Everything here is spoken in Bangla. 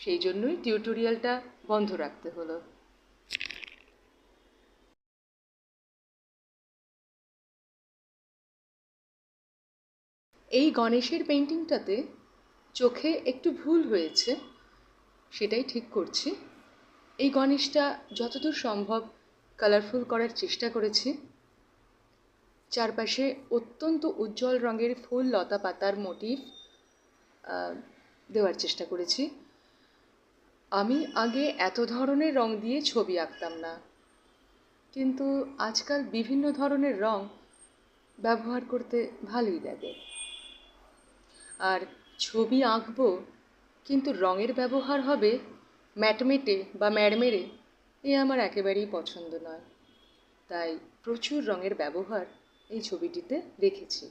সেই জন্যই টিউটোরিয়ালটা বন্ধ রাখতে হলো। এই গণেশের পেন্টিংটাতে চোখে একটু ভুল হয়েছে, সেটাই ঠিক করছি। এই গণেশটা যতদূর সম্ভব কালারফুল করার চেষ্টা করেছি। চারপাশে অত্যন্ত উজ্জ্বল রঙের ফুল লতা পাতার মোটিভ দেওয়ার চেষ্টা করেছি। আমি আগে এত ধরনের রং দিয়ে ছবি আঁকতাম না, কিন্তু আজকাল বিভিন্ন ধরনের রং ব্যবহার করতে ভালোই লাগে। আর ছবি আঁকবো কিন্তু রঙের ব্যবহার হবে ম্যাটমেটে বা ম্যাড়মেড়ে, এ আমার একেবারেই পছন্দ নয়। তাই প্রচুর রঙের ব্যবহার এই ছবিটিতে রেখেছি।